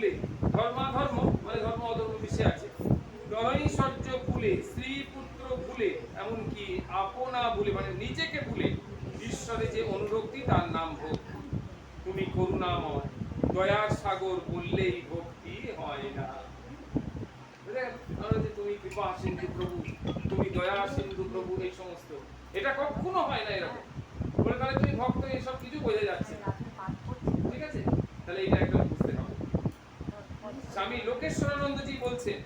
কুলে, ধর্মাধর্ম মানে ধর্ম অধর্ম মিশে আছে, নৈশ্বর্য ভুলে, স্ত্রী পুত্র ভুলে, এমনকি আপনা ভুলে মানে নিজেকে ভুলে ঈশ্বরে যে অনুরক্তি তার নাম ভক্তি। তুমি করুণাময়, দয়ার সাগর বললেই ভক্তি হয় না। তুমি কৃপা সিন্ধু প্রভু, তুমি দয়া সিন্ধু প্রভু, এই সমস্ত এটা কখনো হয় না এরকম বলে তাহলে তুমি ভক্ত, এইসব কিছু বোঝা যাচ্ছে। ঠিক আছে, তাহলে এটা একদম বুঝতে হবে। স্বামী লোকেশ্বরানন্দজি বলছেন,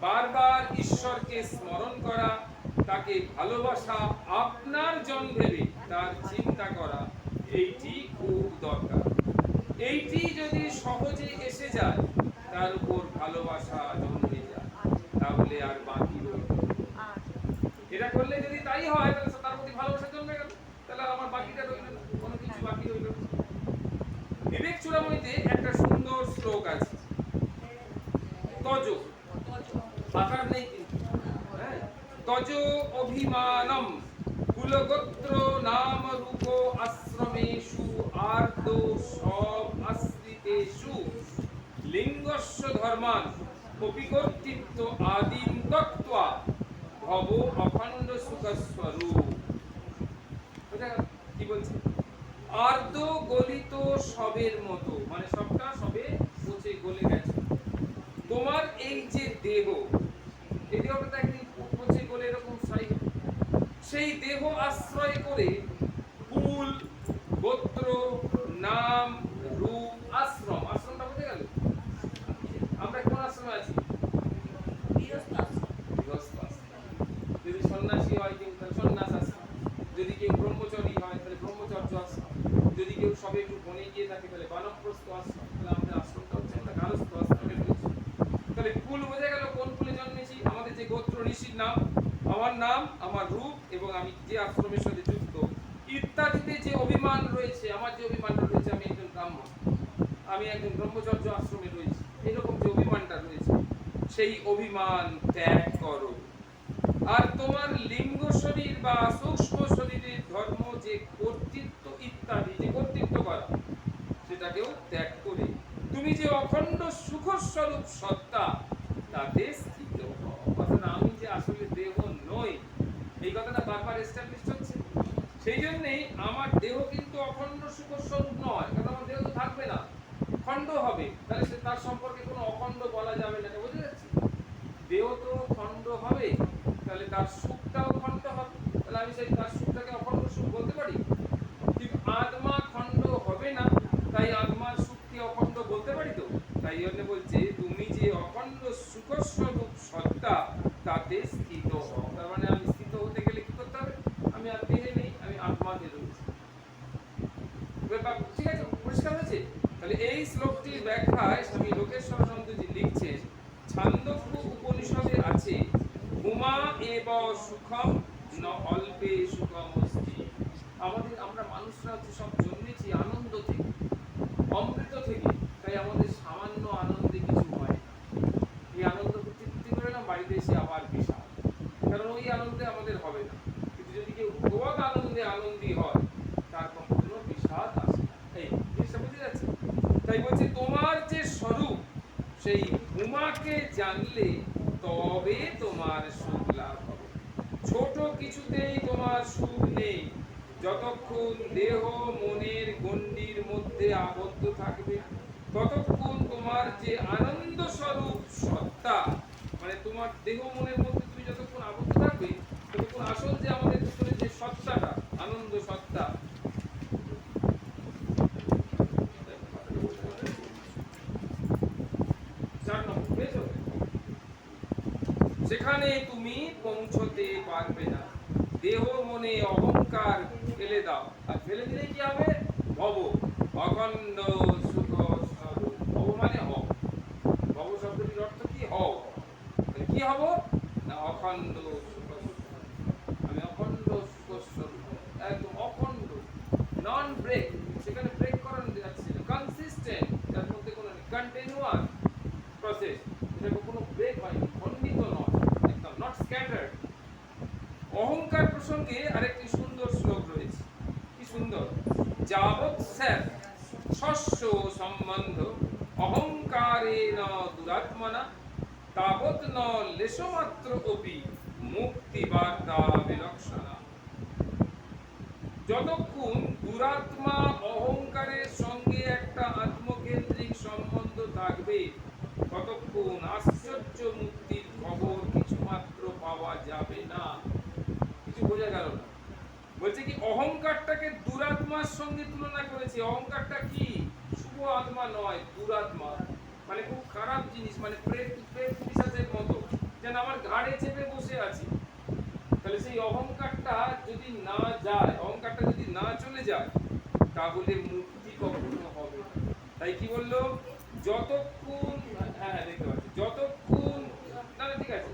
বারবার ঈশ্বরকে স্মরণ করা, তাকে ভালোবাসা, আপনার জন ভেবে তার চিন্তা করা, এইটি খুব দরকার। এইটি যদি সহজে এসে যায়, তার উপর ভালোবাসা জন্মে যায়, তাহলে আর বাকি রইল। এটা করলে যদি তাই হয়, তাহলে তার প্রতি ভালোবাসা জন্মে গেল, তাহলে আমার বাকিটা রইল না, কোনো কিছু বাকি রইল না। বিবেক চূড়ামণিতে একটা সুন্দর শ্লোক আছে, তজ আকার নেই কিন্তু, হ্যাঁ, তজ অভিমানম কুলগোত্র নাম রূপ আশ্রমেষু আর্দ সব আশ্রিতেষু লিঙ্গস্য ধর্মান কপিকর্তৃত্ব আদিম তত্ত্বা ভব অখণ্ড সুখস্বরূপ। কি বলছে? আর্দ গলিত সবের মতো, মানে সবটা সবে পচে গলে গেছে। তোমার এই যে দেহ, এই দেহটা তো একদিন পচে গলে এরকম স্থায়ী, সেই দেহ আশ্রয় করে কুল, গোত্র, নাম, রূপ, আশ্রম, আশ্রমটা বুঝে গেল? আমরা কোন আশ্রমে আছি? গৃহস্থ আশ্রম। যদি সন্ন্যাসী হয় কেউ, তাহলে সন্ন্যাস আশ্রম। যদি কেউ ব্রহ্মচারী হয়, তাহলে ব্রহ্মচর্য আশ্রম। যদি কেউ সবে একটু বনে গিয়ে থাকে, তাহলে বানপ্রস্থ আশ্রম। তাহলে আমাদের আশ্রমটা হচ্ছে আমরা গারস্থ আশ্রমে রয়েছি। তাহলে কুল বোঝা গেল, কোন কুলে জন্মেছি, আমাদের যে গোত্র ঋষির নাম, আমার রূপ এবং আমি যে আশ্রমের সাথে যুক্ত ইত্যাদিতে যে অভিমান রয়েছে, আমার যে অভিমানটা রয়েছে, আমি একজন ব্রাহ্মণ, আমি একজন ব্রহ্মচর্য আশ্রমে রয়েছি, এরকম যে অভিমানটা রয়েছে, সেই অভিমান ত্যাগ করো। আর তোমার লিঙ্গ শরীর বা সূক্ষ্ম শরীরের ধর্ম যে কর্তৃত্ব ইত্যাদি, যে কর্তৃত্ব করা, সেটাকেও ত্যাগ করে তুমি যে অখণ্ড সুখস্বরূপ সত্তা, তাতে স্থিত হও। অর্থাৎ আমি যে আসলে দেহ নই, এই কথাটা বারবার এস্টাবলিশ হচ্ছে। সেই জন্যই আমার দেহ কিন্তু অখণ্ড সুখস্বরূপ নয়, কারণ আমার দেহ তো থাকবে না, খণ্ড হবে, তাহলে তার সম্পর্কে কোনো অখণ্ড বলা যাবে না। বুঝে যাচ্ছে? দেহ তো খণ্ড হবে, তাহলে তার সুখটাও খণ্ড হবে, তাহলে আমি সেই তার সুখটাকে অখণ্ড সুখ বলতে পারি? কিন্তু আত্মা খণ্ড হবে না, তাই আত্মার সুখকে অখণ্ড বলতে পারি তো? তাই জন্য বলছে, তুমি যে অখণ্ড সুখস্বরূপ সত্তা, তাতে স্থিত হও। তার মানে আমি স্থিত হতে গেলে কি করতে হবে? আমি আর দেহে নেই, আমি আত্মাতে রয়েছি। ঠিক আছে, পরিষ্কার হয়েছে? তাহলে এই শ্লোকটির ব্যাখ্যায় স্বামী লোকেশ্বরানন্দজি লিখছেন, ছান্দোক্য উপনিষদে আছে, উমা এব সুখম ন অল্পে সুখম অস্তি। আমরা মানুষরা হচ্ছে সব জন্মেছি আনন্দ থেকে, অমৃত থেকে, তাই আমাদের সামান্য আনন্দে কিছু হয়। এই আনন্দ তৃপ্তি করে না, বাড়িতে এসে আবার বিষাদ, কারণ ওই আনন্দে আমাদের হবে না। কিন্তু যদি কেউ ভগবত আনন্দে আনন্দী হয়, তার কখনো বিষাদ আসে না। এই জিনিসটা বুঝে যাচ্ছে? তাই বলছে, তোমার যে স্বরূপ, সেই উমাকে জানলে তবে তোমার সুখ লাভ হবে। ছোট কিছুতেই তোমার সুখ নেই, যতক্ষণ দেহ মনের গণ্ডির মধ্যে আবদ্ধ থাকবে, ততক্ষণ তোমার যে আনন্দ স্বরূপ সত্তা, মানে তোমার দেহ মনের মধ্যে তুমি যতক্ষণ আবদ্ধ থাকবে, ততক্ষণ আসল যে আমাদের ভিতরে যে সত্তাটা, আনন্দ সত্তা, সেখানে তুমি পৌঁছতে পারবে না। দেহ মনে অহংকার ফেলে দাও, আর ফেলে দিলে কি হবে? ভব অখণ্ড সুখ স্বরূপ। ভব মানে হও। ভব শব্দটির অর্থ কি? হও। কি হব না? অখণ্ড সুখ। আমি অখণ্ড সুখ স্বরূপ, একদম অখণ্ড, নন ব্রেক। সেখানে ব্রেক করানো যাচ্ছে না, কনসিস্টেন্ট, যার মধ্যে কোনো কন্টিনিউয়াস প্রসেস, এটা কোনো ব্রেক হয়নি, খণ্ডিত নয়, একদম নট স্ক্যাটার্ড। অহংকার প্রসঙ্গে আরেকটি সুন্দর শ্লোক রয়েছে, কি সুন্দর! যাবৎ স্যার শস্য সম্বন্ধ অহংকারে দুরাত্মনা তাবৎ ন লেশমাত্র অপি মুক্তি বার্তা বিলক্ষণা। যতক্ষণ দুরাত্মা অহংকারের সঙ্গে একটা আত্মকেন্দ্রিক সম্বন্ধ থাকবে ততক্ষণ আশ্চর্য মুক্তির খবর কিছুমাত্র পাওয়া যাবে না। কিছু বোঝা গেল না? বলছে কি অহংকারটাকে দুরাত্মার সঙ্গে তুলনা করেছে। অহংকারটা কি? শুভ আত্মা নয়, দুরাত্মা, মানে খুব খারাপ জিনিস, মানে প্রেত পিশাচের মতো, যেন আমার ঘাড়ে চেপে বসে আছে। তাহলে সেই অহংকারটা যদি না যায়, অহংকারটা যদি না চলে যায়, তাহলে মুক্তি কখনো হবে না। তাই কি বললো? যতক্ষণ, হ্যাঁ দেখতে পাচ্ছি, যতক্ষণ, না ঠিক আছে,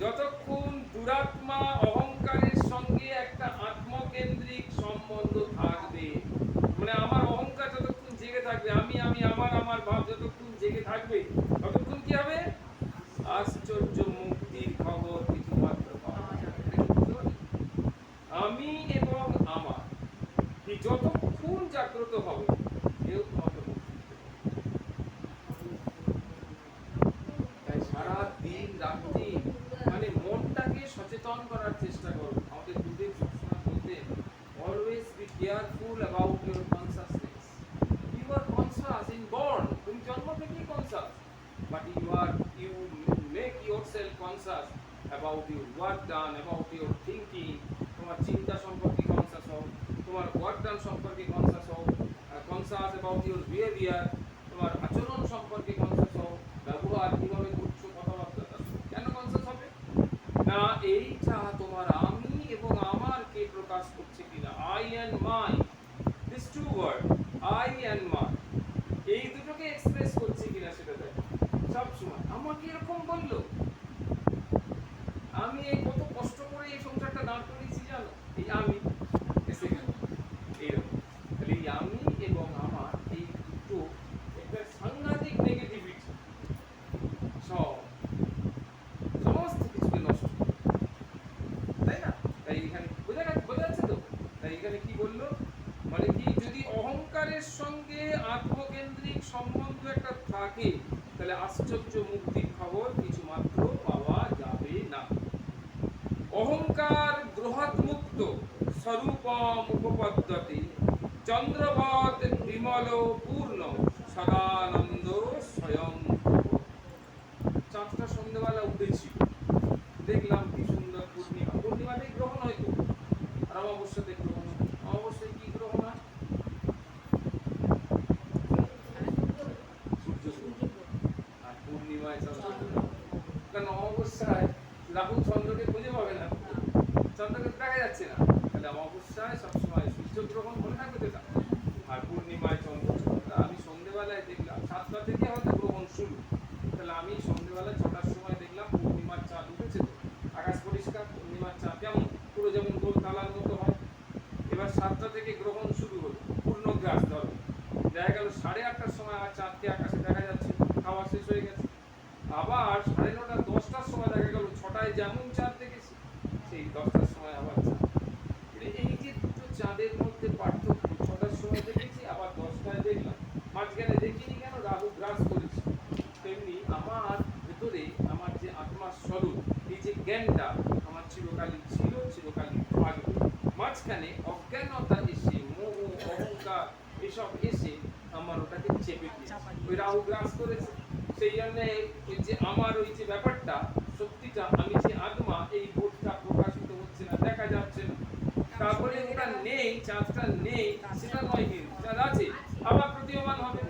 যতক্ষণ দুরাত্মা অহংকারের সঙ্গে একটা আত্মকেন্দ্রিক সম্বন্ধ থাকবে, মানে আমার অহংকার যতক্ষণ জেগে থাকবে, আমি আমি আমার আমার ভাব যতক্ষণ জেগে থাকবে, ততক্ষণ কি হবে? আশ্চর্য মুক্তির খবর কিছুমাত্র পাওয়া যাবে না। আমি এবং আমার এই যতক্ষণ জাগ্রত হবে, কেউ তোমাকে মুক্তি দিতে পারবে না। তাই সারা দিন রাত্রি মানে মনটাকে সচেতন করার চেষ্টা করো। আমাদের গুরুদেব সবসময় বলতেন, always be careful about your consciousness. You are conscious in born, তুমি জন্ম থেকেই conscious, but you make yourself conscious about your work done, about your thinking. তোমার চিন্তা সম্পর্কে কনসাস হও, তোমার ওয়ার্ক ডান সম্পর্কে কনসাস হও, কনসাস অ্যাবাউট ইউর বিহেভিয়ার, তোমার আচরণ সম্পর্কে কনসাস হও, ব্যবহার কিভাবে করছো, কথাবার্তা। কেন কনসাস হবে না? এইটা তোমার আমি এবং আমার কে প্রকাশ করছে কিনা। I and my, this two word, I and my, এই দুটোকে এক্সপ্রেস করছে কিনা সেটা দেখো সবসময়। আমাকে এরকম বললো, আমি এই কত কষ্ট করে এই সংসারটা দাঁড় করিয়েছি জানো, এই আমি এসে গেল এইরকম। তাহলে এই আমি এবং আমার এই দুটো একটা সাংঘাতিক নেগেটিভিটি, সমস্ত কিছুকে নষ্ট, তাই না? তাই এখানে বোঝা যাচ্ছে তো? তাই এখানে কি বললো, মানে কি যদি অহংকারের সঙ্গে আত্মকেন্দ্রিক সম্বন্ধ একটা থাকে, তাহলে আশ্চর্য মুক্তির খবর কিছুমাত্র পাওয়া যাবে না। অহংকার গ্রহাৎ মুক্ত স্বরূপম উপপদ্যতে চন্দ্রবৎ বিমল পূর্ণ সদানন্দ স্বয়ং। চাঁদটা সন্ধ্যেবেলা উঠেছিল, দেখলাম কি সুন্দর পূর্ণিমা। পূর্ণিমাতেই গ্রহণ হয়তো, আর অমাবস্যাতে গ্রহণ। অমাবস্যায় কি গ্রহণ হয়? সূর্য। আর পূর্ণিমায় চন্দ্র। কারণ অমাবস্যায় রাহু চন্দ্রকে খুঁজে পাবে না, চন্দ্রকে দেখা যাচ্ছে না। তাহলে অমাবস্যায় সবসময় সূর্যগ্রহণ মনে থাকবে যেটা, আর পূর্ণিমায় চন্দ্র। আমি সন্ধ্যেবেলায় দেখলাম 7টা থেকে হয়তো গ্রহণ শুরু, তাহলে আমি সন্ধ্যেবেলা 6টার সময় দেখলাম পূর্ণিমার চাঁদ উঠেছে। তো আকাশ পরিষ্কার, পূর্ণিমার চাঁদ কেমন পুরো যেমন গোল তালার মতো হয়। এবার 7টা থেকে গ্রহণ শুরু হলো, পূর্ণগ্রাস ধরো, দেখা গেল 8:30টার সময় আর চাঁদকে আকাশে দেখা যাচ্ছে, খাওয়া শেষ হয়ে গেছে। আবার 9:30 10টার সময় দেখা গেল 6টায় যেমন চাঁদ দেখেছি, সেই 10টার সময় আবার চাঁদ। এই যে দুটো চাঁদের মধ্যে পার্থক্য, 6টার সময় দেখেছি আবার 10টায় দেখলাম, মাঝখানে দেখিনি কেন? রাহু গ্রাস করেছে। তেমনি আমার ভেতরে আমার যে আত্মার স্বরূপ, এই যে জ্ঞানটা আমার চিরকালই ছিল, চিরকালই থাকবে, মাঝখানে অজ্ঞানতা এসে, মোহ অহংকার এসব এসে আমার ওটাকে চেপে দিয়েছে, ওই রাহু গ্রাস করেছে। সেই জন্য ওই যে আমার ওই যে ব্যাপারটা, সত্যিটা আমি যে আত্মা, এই বোধটা প্রকাশিত হচ্ছে না, দেখা যাচ্ছে না। তারপরে ওটা নেই, চাঁদটা নেই সেটা নয়, কিন্তু চাঁদ আছে, আবার প্রতীয়মান হবে।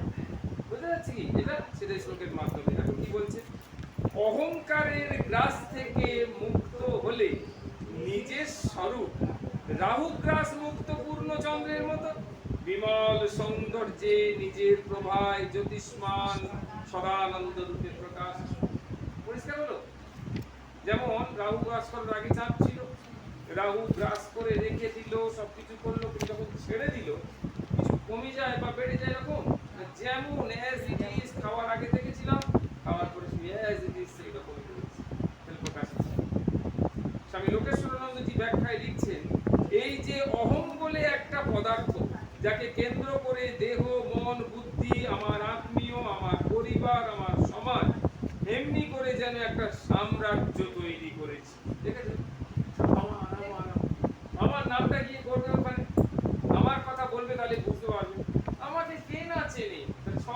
বুঝতে যাচ্ছে কি এটা? সেটাই শ্লোকের মাধ্যমে এখন কি বলছে, অহংকারের গ্রাস থেকে মুক্ত হলে নিজের স্বরূপ রাহু গ্রাস মুক্ত পূর্ণ চন্দ্রের মতো বিমল সৌন্দর্যে নিজের প্রভায় জ্যোতিষ্মান সদানন্দ রূপে প্রকাশ। পরিষ্কার হলো? যেমন রাহু গ্রাস করার আগে চাঁদ ছিল, রাহু গ্রাস করে রেখে দিল, সবকিছু করলো, কিন্তু যখন ছেড়ে দিল কিছু কমে যায় বা বেড়ে যায়, এরকম যেমন অ্যাজ ইট ইজ খাওয়ার আগে দেখেছিলাম, খাওয়ার পরে অ্যাজ ইট ইজ সেই রকমই রয়েছে, প্রকাশিত। স্বামী লোকেশ্বরানন্দজি ব্যাখ্যায় লিখছেন, এই যে অহং বলে একটা পদার্থ, যাকে কেন্দ্র করে দেহ মন বুদ্ধি, আমার আত্মীয়, আমার পরিবার, আমার সমাজ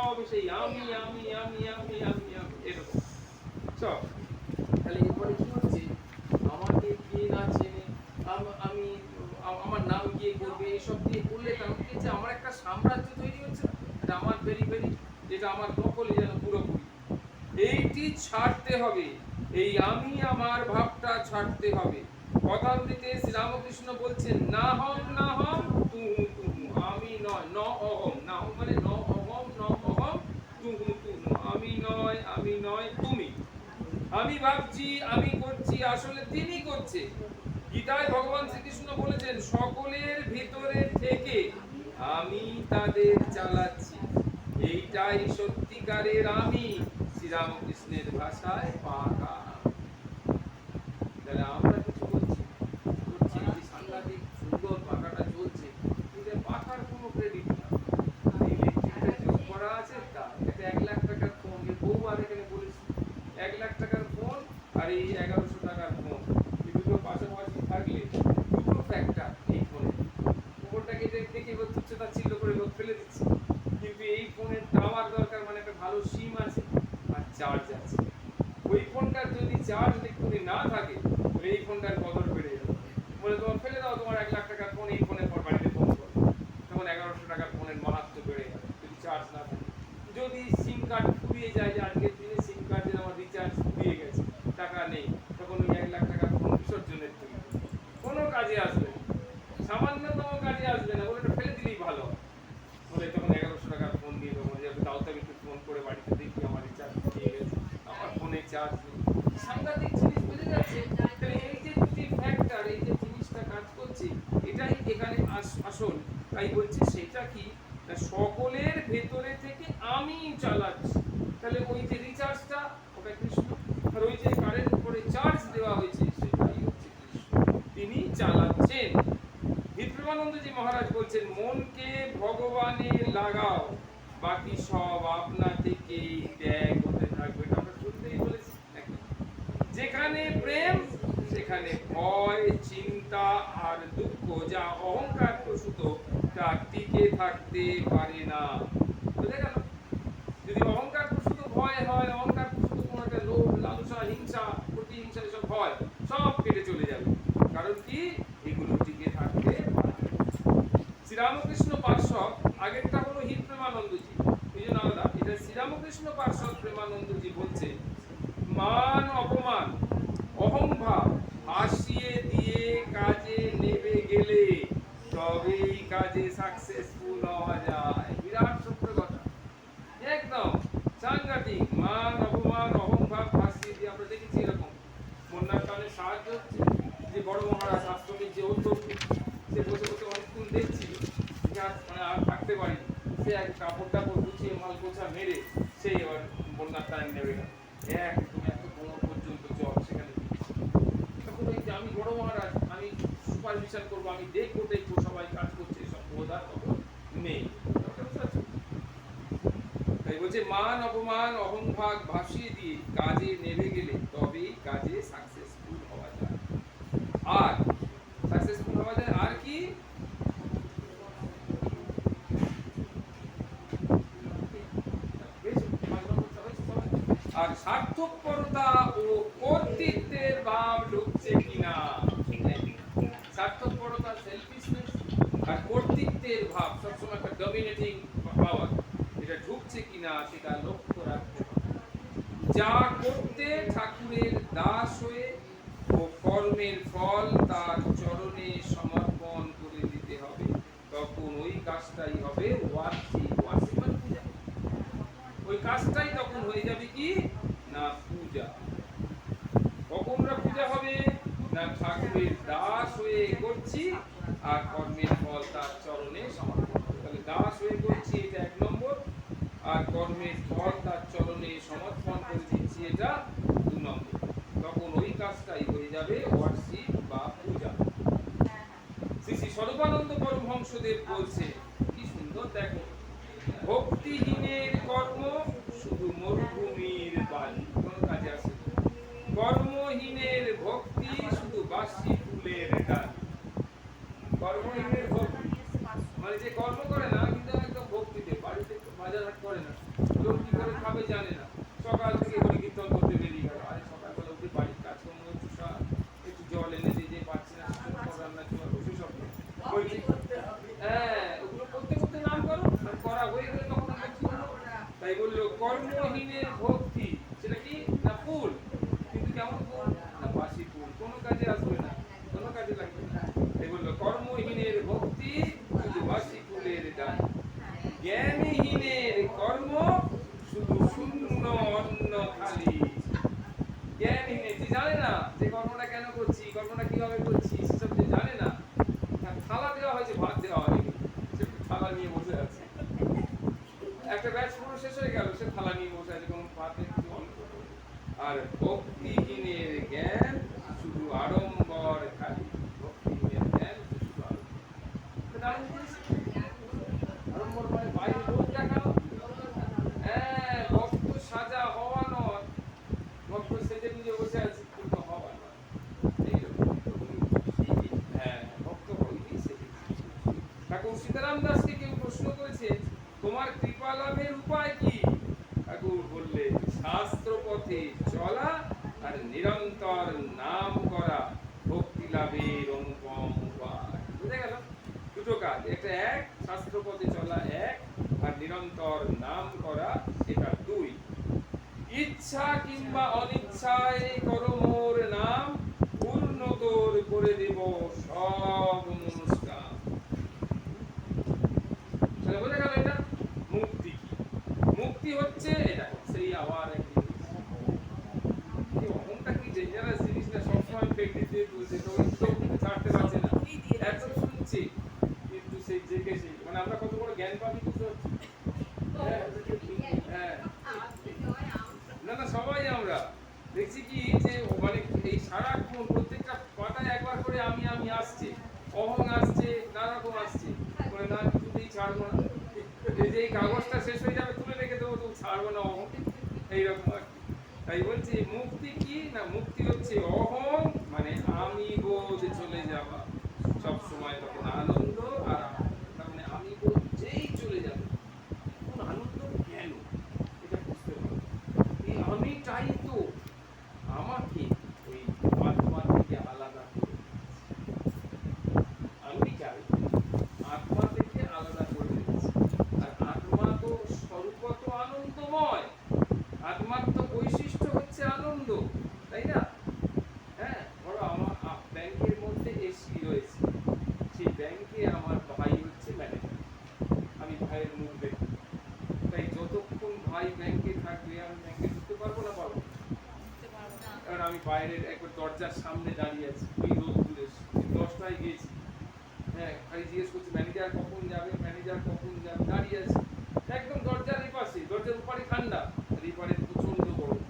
সব সেই আমি আমি আমি আমি আমি আমি এরকম সব। তাহলে এরপরে কি হচ্ছে, আমাকে কে না চেনে, আমি আমার নাম কে করবে, এসব দিয়ে করলে কারণ কি হচ্ছে, আমার একটা সাম্রাজ্য তৈরি হচ্ছে না, এটা আমার ভেরি ভেরি, যেটা আমার দখলে যেন পুরোপুরি। এইটি ছাড়তে হবে, এই আমি আমার ভাবটা ছাড়তে হবে। পদাবলিতে শ্রীরামকৃষ্ণ বলছেন না হম তুহু তুহু, আমি নয়, ন অহম, না হম মানে ন অহম, ন অহম, তুহু তুহু, আমি নয় তুমি। আমি ভাবছি, আমি করছি, আসলে তিনি করছে। গীতায় ভগবান শ্রীকৃষ্ণ বলেছেন সকলের ভিতরে থেকে আমি তাদের চালাচ্ছি, এইটাই সত্যিকারের আমি, শ্রীরামকৃষ্ণের ভাষায় পাকা। তাহলে আমরা কিছু করছি, এই যে সাংঘাতিক সুন্দর পাকাটা চলছে, এটা পাকার কোনো ক্রেডিট না। ইলেকট্রিকটা যোগ করা আছে, তা এটা 1 লাখ টাকার ফোন, বহুবার এখানে বলেছি, 1 লাখ টাকার ফোন আর এই 1100 টাকার ফোন, এই দুটো পাশাপাশি থাকলে দুটো ফ্যাক্টর এই ফোনে। ফোনটাকে দেখে এবার তুচ্ছতা ছিল করে ফেলে দিচ্ছি, কিন্তু এই ফোনের টাওয়ার দরকার, মানে একটা ভালো সিম আছে আর চার্জ আছে। ওই ফোনটার যদি চার্জ একটুখানি না থাকে, তাহলে এই ফোনটার কদর বেড়ে যাবে। বলে তোমার ফেলে দাও তোমার 1 লাখ টাকার ফোন, এই ফোনের পর বাড়িতে ফোন করো, তখন 1100 টাকার ফোনের মাহাত্ম্য বেড়ে যাবে যদি চার্জ না থাকে। যদি সিম কার্ড ফুরিয়ে যায়, যে আজকের দিনে সিম কার্ডের আমার রিচার্জ ফুরিয়ে গেছে, টাকা নেই, তখন ওই 1 লাখ টাকার ফোন বিসর্জনের তৈরি, কোনো কাজে আসবে না, সামান্যতম কাজে আসবে না, বলে এটা ফেলে দিলেই ভালো। বলে তখন 1100 টাকার ফোন দিয়ে দেবো, যে তাও তো একটু ফোন করে বাড়িতে দেখি আমার রিচার্জ ফুরিয়ে গেছে, আমার ফোনে চার্জ নেই। সাংঘাতিক জিনিস বুঝে যাচ্ছে। তাহলে এই যে দুটি ফ্যাক্টর, এই যে জিনিসটা কাজ করছে, এটাই এখানে আসল। তাই বলছে সেটা কি, না সকলের ভেতরে থেকে আমি চালাচ্ছি। তাহলে ওই যে রিচার্জটা, ওটা কৃষ্ণ, আর ওই যে কারেন্ট করে চার্জ দেওয়া হয়েছে, সেটাই হচ্ছে কৃষ্ণ, তিনি চালাচ্ছেন। বিপ্রমানন্দজি মহারাজ বলছেন মনকে ভগবানে লাগাও, বাকি সব আপনা থেকেই ত্যাগ হতে থাকবে। এটা আমরা শুনতেই বলেছি। যেখানে প্রেম সেখানে ভয়, চিন্তা আর দুঃখ, যা অহংকার প্রসূত, তা টিকে থাকতে পারে না। বুঝে গেল? যদি অহংকার প্রসূত ভয় হয়, অহংকার প্রসূত কোনো একটা লোভ, লালসা, হিংসা, প্রতিহিংসা, এসব ভয় সব কেটে চলে যাবে। কারণ কি, এগুলো টিকে থাকতে পারে। শ্রীরামকৃষ্ণ পার্শ্বদ, আগেরটা হলো হিত প্রেমানন্দজি, এই জন্য আলাদা। এটা শ্রীরামকৃষ্ণ পার্শ্বদ প্রেমানন্দজি বলছে মান অপমান অহংভাব ভাসিয়ে দিয়ে কাজে নেমে গেলে তবেই কাজে সাকসেসফুল হওয়া যায়। বিরাট সত্য কথা, একদম সাংঘাতিক। মান অপমান অহংভাব ভাসিয়ে দিয়ে, আমরা দেখেছি এরকম বন্যার কারণে সাহায্য হচ্ছে, যে বড় মহারাজ আশ্রমের যে অধ্যক্ষ, সে বসে বসে অনেকক্ষণ দেখছিল, মানে আর থাকতে পারিনি, সে এক কাপড় টাপড় গুছিয়ে মাল গোছা মেরে সে এবার বন্যার টাইম নেবে না, তুমি এত কোমর পর্যন্ত চল সেখানে। তখন ওই যে আমি বড় মহারাজ, আমি সুপারভিশন করবো, আমি দেখবো দেখবো সবাই কাজ করছে, সব বোধা তখন নেই। তাই বলছে মান অপমান অহংভাগ ভাসিয়ে দিয়ে কাজে নেমে গেলে তবেই কাজে সাকসেসফুল হওয়া যায়। আর সাকসেসফুল হওয়া যায় আর কি, আর স্বার্থপরতা ও কর্তৃত্বের ভাব ঢুকছে কিনা। স্বার্থপরতা, সেলফিশনেস, আর কর্তৃত্বের ভাব, সবসময় একটা ডমিনেটিং পাওয়ার, এটা ঢুকছে কিনা সেটা লক্ষ্য রাখতে হবে। যা করতে ঠাকুরের দাস হয়ে ও কর্মের ফল তার চরণে সমর্পণ করে দিতে হবে, তখন ওই কাজটাই হবে ওয়ার্সি। ওয়ার্সি মানে পূজা। ওই কাজটাই তখন হয়ে যাবে কি না পূজা। কখন পূজা হবে না ঠাকুরের দাস হয়ে করছি আর কর্মের ফল তার চরণে সমর্পণ। তাহলে দাস হয়ে করছি, এটা 1 নম্বর, আর কর্মের ফল তার চরণে সমর্পণ করে দিচ্ছি, এটা 2 নম্বর। তখন ওই কাজটাই হয়ে যাবে ওয়ার্শিপ বা পূজা। শ্রী শ্রী স্বরূপানন্দ পরমহংসদেব বলছে, কি সুন্দর দেখো, ভক্তিহীনের কর্ম শুধু মরুভূমির বালি, কোন কাজে আসে। কর্মহীনের ভক্তি শুধু বাসি ফুলের ডাল। কর্মহীনের ভক্তি মানে যে কর্ম করে না কিন্তু একদম ভক্তিতে, বাড়িতে বাজার হাট করে না, খাবে জানে না, সকাল থেকে হরি কীর্তন করতে বেরিয়ে গেল, আরে সকালবেলা উঠে বাড়ির কাজকর্ম একটু একটু জল এনে দিয়ে পাচ্ছি না, রান্না চুলা বসে সব বলছি হ্যাঁ ওগুলো করতে করতে নাম করো, করা হয়ে গেলে তখন আমরা কি করবো? তাই বললো কর্মহীনের ভক্তি, সেটা কি না ফুল, কিন্তু কেমন ফুল না বাসি ফুল, কোনো কাজে আসবে না, কোনো কাজে লাগবে না। তাই বললো কর্মহীনের ভক্তি শুধু বাসি ফুলের ডাল, জ্ঞানহীনের কর্ম শুধু শূন্য অন্ন খালি। জ্ঞানহীনের যে জানে না যে কর্মটা কেন করছি, কর্মটা কিভাবে করছি, সেসব যে জানে না, থালা দেওয়া হয়েছে, ভাত দেওয়া হয়নি, সে থালা নিয়ে বসে আছে, একটা ব্যাচ পুরো শেষ হয়ে গেল, সে থালা নিয়ে বসে আছে, কোনো ভাতের কিছু অল্প। আর ভক্তিহীনের জ্ঞান শুধু আড়ম্বর খালি, ভক্তিহীনের জ্ঞান শুধু আড়ম্বর। আড়ম্বর মানে বাইরে লোক দেখানো, হ্যাঁ ভক্ত সাজা হওয়া নয়, ভক্ত সেজে নিজে বসে আছে কিন্তু হওয়া নয়, এইরকম। হ্যাঁ ভক্ত হইনি সেজে। ঠাকুর সীতারাম দাসকে কেউ প্রশ্ন করেছে তোমার কৃপা লাভের উপায় কি? ঠাকুর বললে শাস্ত্র পথে চলা আর নিরন্তর নাম করা ভক্তি লাভের অনুপম উপায়। বুঝে গেল? দুটো কাজ, একটা এক, শাস্ত্র পথে চলা এক, আর নিরন্তর নাম করা এটা দুই। ইচ্ছা কিংবা অনিচ্ছায় করো মোর নাম, পূর্ণ তোর করে দেব সব অনুষ্ঠান। বোঝা গেল এটা? মুক্তি কি? মুক্তি হচ্ছে এটা, সেই আবার একদিন অহংটা কি ডেঞ্জারাস জিনিস না, সবসময় প্র্যাকটিস দিয়ে তুলছে, তো ওই তো ছাড়তে পারছে না, এত শুনছি কিন্তু সেই জেগে সেই মানে আমরা কত বড় জ্ঞান পাবি বুঝতে পারছি? হ্যাঁ না না সবাই আমরা দেখছি কি যে মানে এই সারাক্ষণ প্রত্যেকটা পাতায় একবার করে আমি আমি আসছে, অহং আসছে, নানা রকম আসছে, মানে না কিছুতেই ছাড়বো না, এই যে এই কাগজটা শেষ হয়ে যাবে তুলে রেখে দেবো, তো ছাড়বো না অহং, এইরকম আর কি। তাই বলছি মুক্তি কি না, মুক্তি হচ্ছে অহং মানে আমি বোধ চলে যাওয়া, সব সময় তখন আনন্দ আর তার মানে আমি বোধ যেই চলে যাবে কোন আনন্দ কেন এটা বুঝতে পারবো, এই আমিটাই তো আমাকে ওই আত্মা থেকে আলাদা করে, আমি চাই আত্মা থেকে আলাদা করে দিচ্ছি, আর আত্মা তো স্বরূপত আনন্দময়, আত্মার তো বৈশিষ্ট্য হচ্ছে আনন্দ, তাই না? হ্যাঁ ধরো আমার ব্যাংকের মধ্যে এসি রয়েছে, সেই ব্যাংকে আমার ভাই হচ্ছে ম্যানেজার, আমি ভাইয়ের মুখ দেখি, তাই যতক্ষণ ভাই ব্যাংকে থাকবে আমি ব্যাংকে ঢুকতে পারবো না, পারবো কারণ আমি বাইরের একবার দরজার সামনে দাঁড়িয়ে আছি, ওই রোদ্দুরে 10টায় গিয়েছি, হ্যাঁ খালি জিজ্ঞেস করছি ম্যানেজার কখন যাবে, ম্যানেজার কখন যাবে, দাঁড়িয়ে আছে একদম দরজার এই পাশে, দরজার উপরে ঠান্ডা আর এই পারে প্রচন্ড গরম,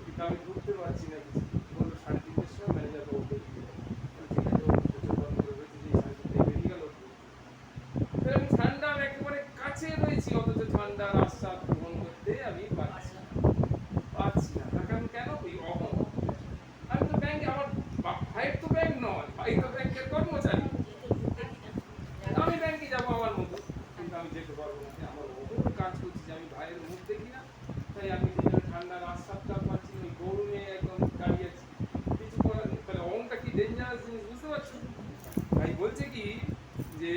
কিন্তু আমি ঢুকতে পারছি না, কিছু বললো 3:30টার সময় ম্যানেজার বাবু বেরিয়ে গেল, ঠিক আছে বন্ধ করে রয়েছে, যে 3:30টায় বেরিয়ে গেল, আমি ঠান্ডা একেবারে কাছে রয়েছি, অথচ ঠান্ডার আস্বাদ গ্রহণ করতে আমি পারছি না, তার কারণ কেন? ওই অহং, আমি তো ব্যাংকে, আমার ভাইয়ের তো ব্যাংক নয়, ভাই তো ব্যাংকের কর্মচারী, আমি ব্যাংকে যাবো আমার মতো, কিন্তু আমি যেতে পারবো না, আমার অহং কাজ করছি যে আমি ভাইয়ের মুখ দেখি না, তাই আমি যেখানে ঠান্ডার আস্বাদটা পাচ্ছি ওই গরমে একদম দাঁড়িয়ে আছি, কিছু করার নেই। তাহলে অহংটা কি ডেঞ্জারাস জিনিস বুঝতে পারছো? তাই বলছে কি যে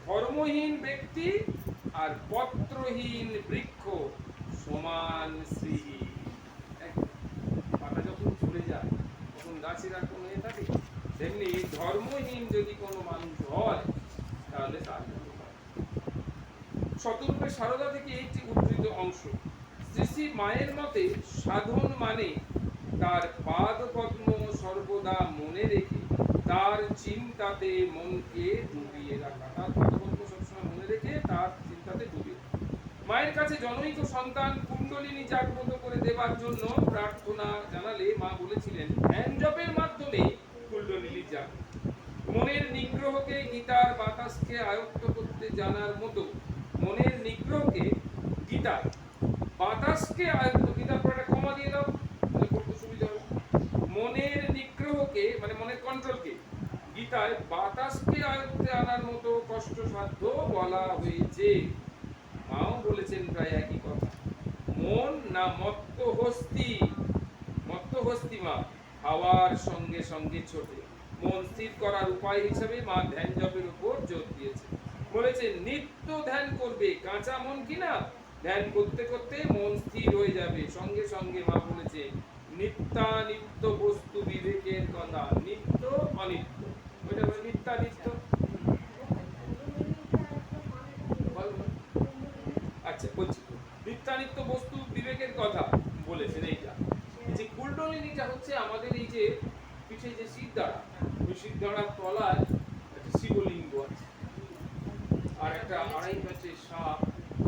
ধর্মহীন ব্যক্তি আর পত্রহীন বৃক্ষ সমান শ্রীহীন। পাতা যখন ঝরে যায় তখন গাছের আর কোনো এ থাকে, তেমনি ধর্মহীন যদি কোনো মানুষ হয় তাহলে তার শতরূপে সারদা থেকে একটি উদ্ধৃত অংশ। শ্রী শ্রী মায়ের মতে সাধন মানে তার পাদ পদ্ম সর্বদা মনে রেখে তার চিন্তাতে মনকে ডুবিয়ে রাখা, তার পাদ পদ্ম সবসময় মনে রেখে তার চিন্তাতে ডুবিয়ে। মায়ের কাছে জনৈক সন্তান কুণ্ডলিনী জাগ্রত করে দেবার জন্য প্রার্থনা জানালে মা বলেছিলেন ধ্যান জপের মাধ্যমে কুণ্ডলিনী জাগ্রত। মনের নিগ্রহকে গীতার বাতাসকে আয়ত্ত করতে জানার মতো মনের নিগ্রহকে গীতার বাতাসকে আয়ত্ত, গীতার পর একটা কমা দিয়ে দাও তাহলে পড়তে সুবিধা হবে, মনের নিগ্রহকে মানে মনের কন্ট্রোলকে গীতায় বাতাসকে আয়ত্তে আনার মতো কষ্টসাধ্য বলা হয়েছে। মাও বলেছেন প্রায় একই কথা। না মত্ত হস্তি মা হাওয়ার সঙ্গে সঙ্গে ছোটে। মন স্থির করার উপায় হিসেবে মা ধ্যান জপের উপর জোর দিয়েছে। বলেছে নিত্য ধ্যান করবে, কাঁচা মন কিনা ধ্যান করতে করতে মন স্থির হয়ে যাবে। সঙ্গে সঙ্গে মা বলেছে নিত্যানিত্য বস্তু বিবেকের কথা, নিত্য অনিত্য। ওইটা বলে নিত্যানিত্য। আচ্ছা বলছি, নিত্যানিত্য বস্তু বিবেকের কথা বলেছেন। এইটা যে কুণ্ডলিনীটা হচ্ছে আমাদের এই যে পিঠে যে শিরদাঁড়া, ওই শিরদাঁড়ার তলায় একটা শিবলিঙ্গ আছে, আর একটা আড়াই প্যাচের সাপ।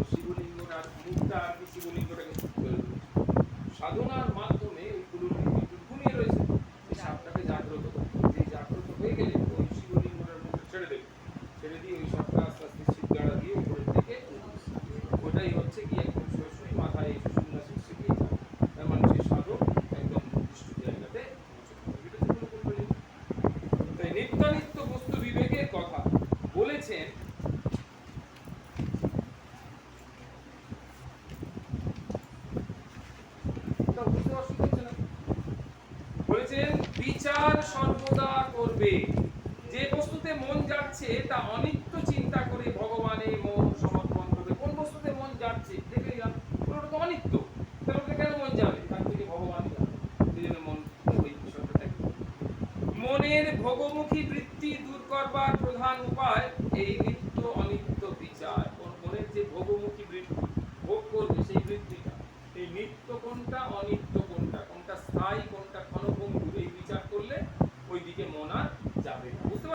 শিবলিঙ্গটার মুখটা আর কি শিবলিঙ্গটাকে সাধনার মাধ্যমে ওই কুণ্ডলিনী ঘুমিয়ে রয়েছে, এই সাপটাকে জাগ্রত করতে। যে জাগ্রত হয়ে গেলে ওই শিবলিঙ্গটার মুখটা ছেড়ে দেবে, ছেড়ে দিয়ে ওই সাপটা আস্তে আস্তে শিরদাঁড়া দিয়ে উপরের দিকে, ওটাই হচ্ছে কি একদম সরাসরি মাথায় সুন্নাসিক শিখিয়ে যায়। তার মানে সেই সাধক একদম নির্দিষ্ট জায়গাতে পৌঁছে। তাই নিত্যানিত্য বস্তু বিবেকের কথা বলেছেন। বলেছেন বিচার সর্বদা করবে। যে বস্তুতে মন যাচ্ছে তা অনিত্য চিন্তা করে ভগবানে মন সমর্পণ করবে। কোন বস্তুতে মন যাচ্ছে দেখে নিলাম ওটা তো অনিত্য, তাহলে কেন মন যাবে? তার থেকে ভগবান যাবে, সেই জন্য মন ওই বিষয়টা থাকে। মনের ভোগমুখী বৃত্তি দূর করবার প্রধান উপায় এই নিত্য অনিত্য